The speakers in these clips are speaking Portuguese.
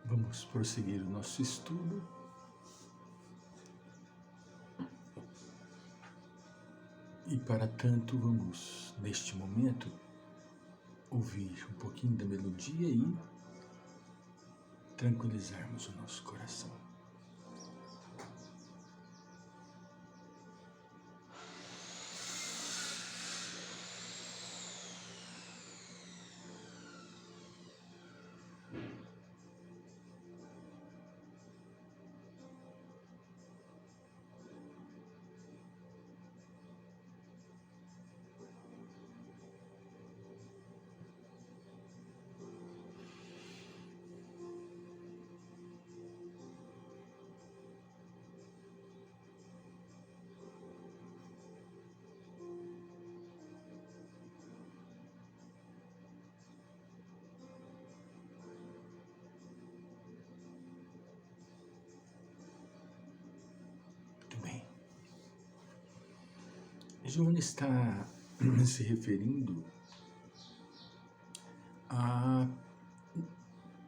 Vamos prosseguir o nosso estudo. E para tanto vamos, neste momento, ouvir um pouquinho da melodia e tranquilizarmos o nosso coração. Muito bem. Joana está se referindo à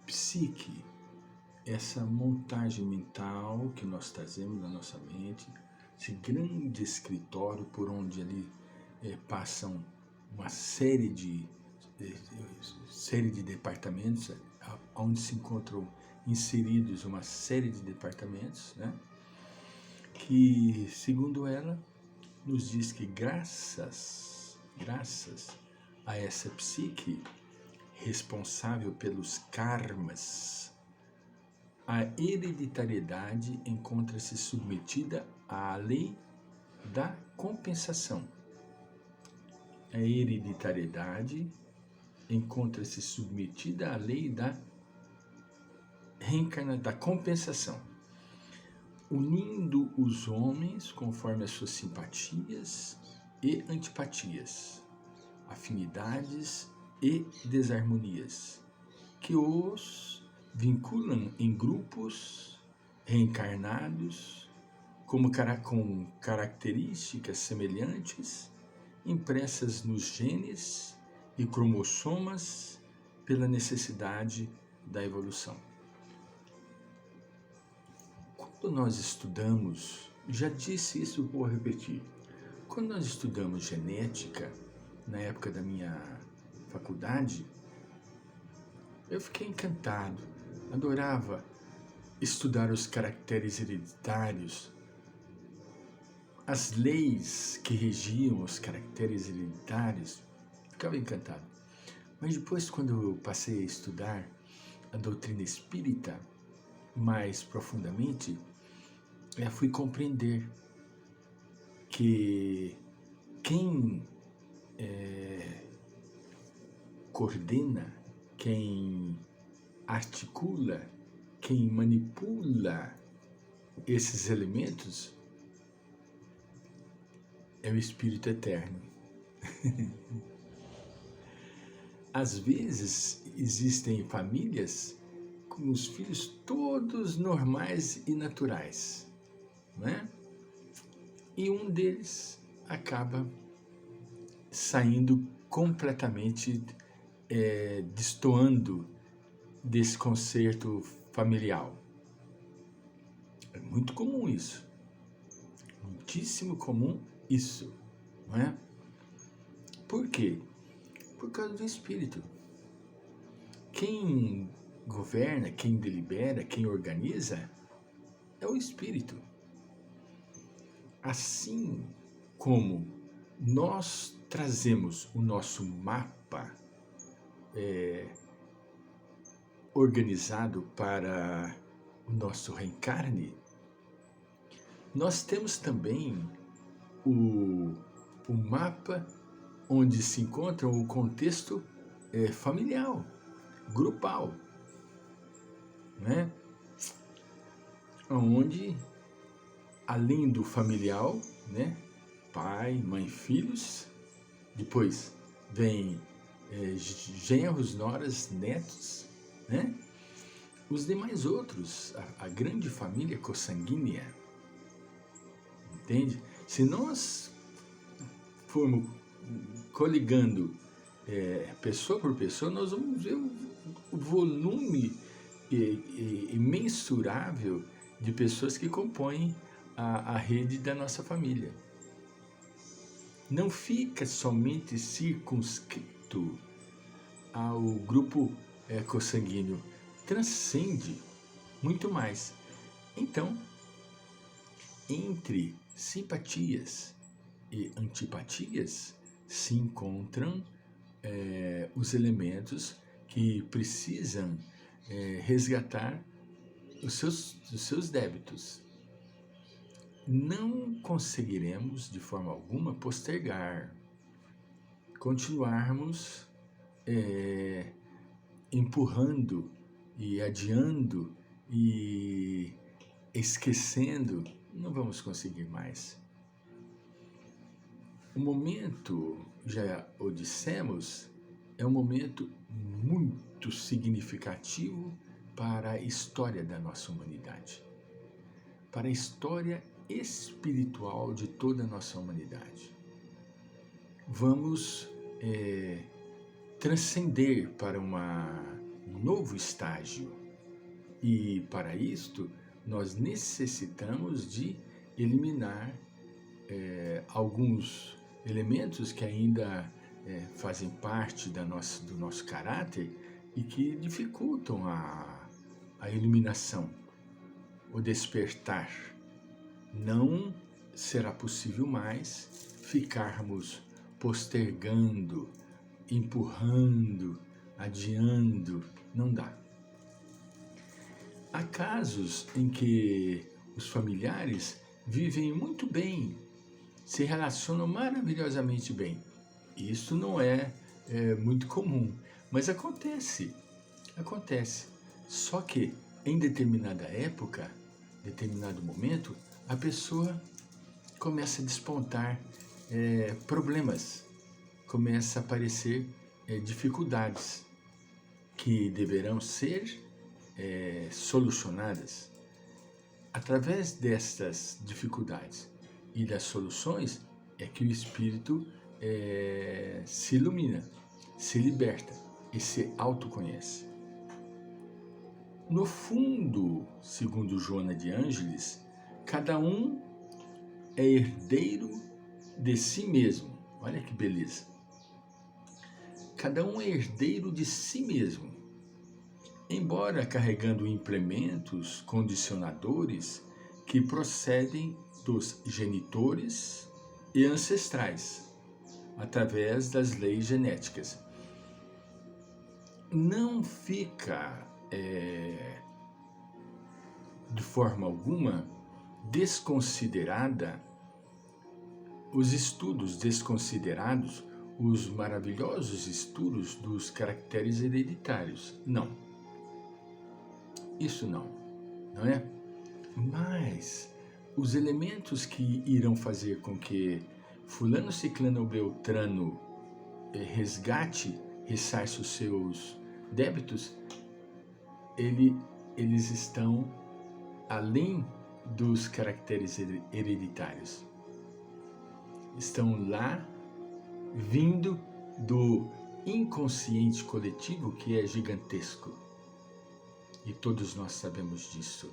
psique, essa montagem mental que nós trazemos na nossa mente, esse grande escritório por onde ali passam uma série de departamentos, onde se encontram inseridos uma série de departamentos, né? Que, segundo ela, nos diz que graças a essa psique responsável pelos karmas, a hereditariedade encontra-se submetida à lei da compensação. A hereditariedade encontra-se submetida à lei da compensação, unindo os homens conforme as suas simpatias e antipatias, afinidades e desarmonias, que os vinculam em grupos reencarnados com características semelhantes, impressas nos genes e cromossomas pela necessidade da evolução. Quando nós estudamos, já disse isso, vou repetir, quando nós estudamos genética, na época da minha faculdade, eu fiquei encantado, adorava estudar os caracteres hereditários, as leis que regiam os caracteres hereditários, ficava encantado. Mas depois, quando eu passei a estudar a doutrina espírita mais profundamente, eu fui compreender que quem coordena, quem articula, quem manipula esses elementos é o Espírito Eterno. Às vezes existem famílias com os filhos todos normais e naturais, né? E um deles acaba saindo completamente destoando desse concerto familiar. É muito comum isso, muitíssimo comum isso, não é? Por quê? Por causa do espírito. Quem governa, quem delibera, quem organiza é o espírito. Assim como nós trazemos o nosso mapa organizado para o nosso reencarne, nós temos também o mapa onde se encontra o contexto familiar, grupal, né? Onde, além do familiar, né? Pai, mãe, filhos, depois vem genros, noras, netos, né? Os demais outros, a grande família consanguínea, entende? Se nós formos coligando pessoa por pessoa, nós vamos ver o volume imensurável de pessoas que compõem a rede da nossa família. Não fica somente circunscrito ao grupo consanguíneo, transcende muito mais. Então, entre simpatias e antipatias se encontram os elementos que precisam resgatar os seus débitos. Não conseguiremos de forma alguma postergar, continuarmos empurrando e adiando e esquecendo, não vamos conseguir mais. O momento, já o dissemos, é um momento muito significativo para a história da nossa humanidade, para a história espiritual de toda a nossa humanidade. Vamos transcender para um novo estágio e, para isto, nós necessitamos de eliminar alguns elementos que ainda fazem parte do nosso caráter e que dificultam a iluminação, o despertar. Não será possível mais ficarmos postergando, empurrando, adiando, não dá. Há casos em que os familiares vivem muito bem, se relacionam maravilhosamente bem. Isso não é muito comum, mas acontece. Só que em determinada época, determinado momento, a pessoa começa a despontar problemas, começa a aparecer dificuldades que deverão ser solucionadas. Através destas dificuldades e das soluções é que o espírito se ilumina, se liberta e se autoconhece. No fundo, segundo Joana de Ângeles, cada um é herdeiro de si mesmo. Olha que beleza. Cada um é herdeiro de si mesmo. Embora carregando implementos condicionadores que procedem dos genitores e ancestrais, através das leis genéticas. Não fica, de forma alguma, desconsiderada os estudos desconsiderados, os maravilhosos estudos dos caracteres hereditários. Não. Isso não é? Mas os elementos que irão fazer com que fulano, ciclano ou beltrano ressarça os seus débitos, eles estão além dos caracteres hereditários. Estão lá, vindo do inconsciente coletivo, que é gigantesco. E todos nós sabemos disso,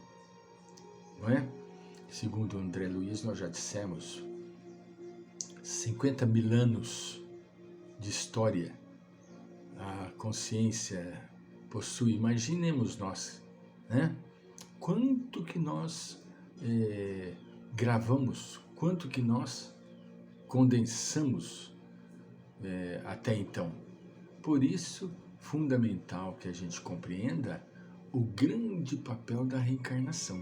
não é? Segundo André Luiz, nós já dissemos, 50 mil anos de história a consciência possui. Imaginemos nós, né? Quanto que nós gravamos, quanto que nós condensamos até então. Por isso, fundamental que a gente compreenda o grande papel da reencarnação.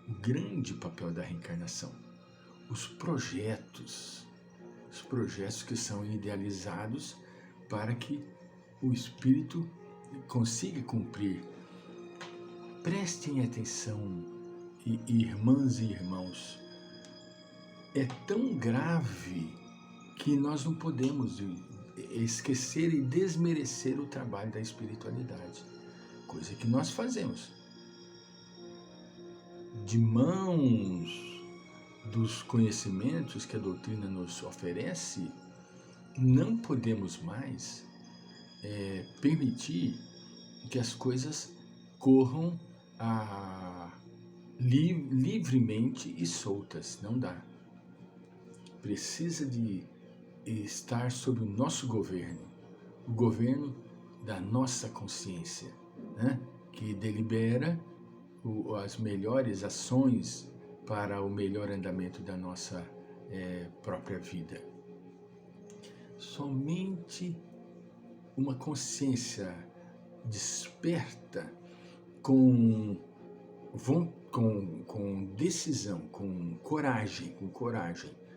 O grande papel da reencarnação. Os projetos que são idealizados para que o espírito consiga cumprir. Prestem atenção, irmãs e irmãos. É tão grave que nós não podemos esquecer e desmerecer o trabalho da espiritualidade. Coisa que nós fazemos. De mãos dos conhecimentos que a doutrina nos oferece, não podemos mais permitir que as coisas corram livremente e soltas. Não dá. Precisa de estar sob o nosso governo, o governo da nossa consciência, né? Que delibera as melhores ações para o melhor andamento da nossa própria vida. Somente uma consciência desperta com decisão, com coragem,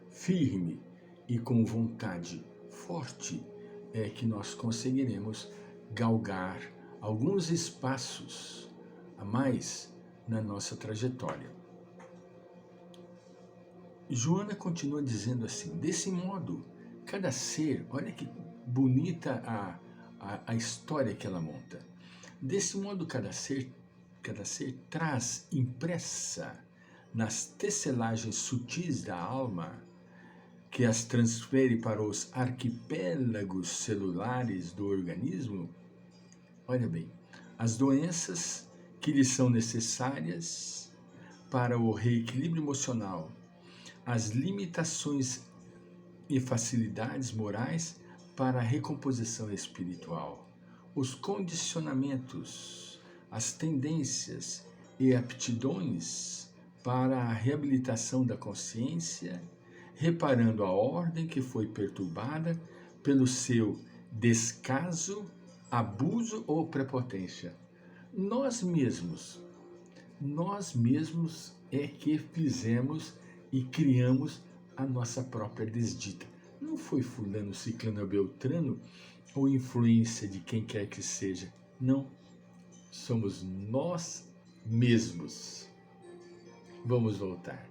firme e com vontade forte, é que nós conseguiremos galgar alguns espaços a mais na nossa trajetória. Joana continua dizendo assim: desse modo, cada ser, olha que bonita a história que ela monta. Desse modo, cada ser traz impressa nas tecelagens sutis da alma, que as transfere para os arquipélagos celulares do organismo, olha bem, as doenças que lhes são necessárias para o reequilíbrio emocional, as limitações e facilidades morais para a recomposição espiritual, os condicionamentos, as tendências e aptidões para a reabilitação da consciência, reparando a ordem que foi perturbada pelo seu descaso, abuso ou prepotência. Nós mesmos é que fizemos e criamos a nossa própria desdita. Não foi fulano, ciclano ou beltrano ou influência de quem quer que seja. Não. Somos nós mesmos. Vamos voltar.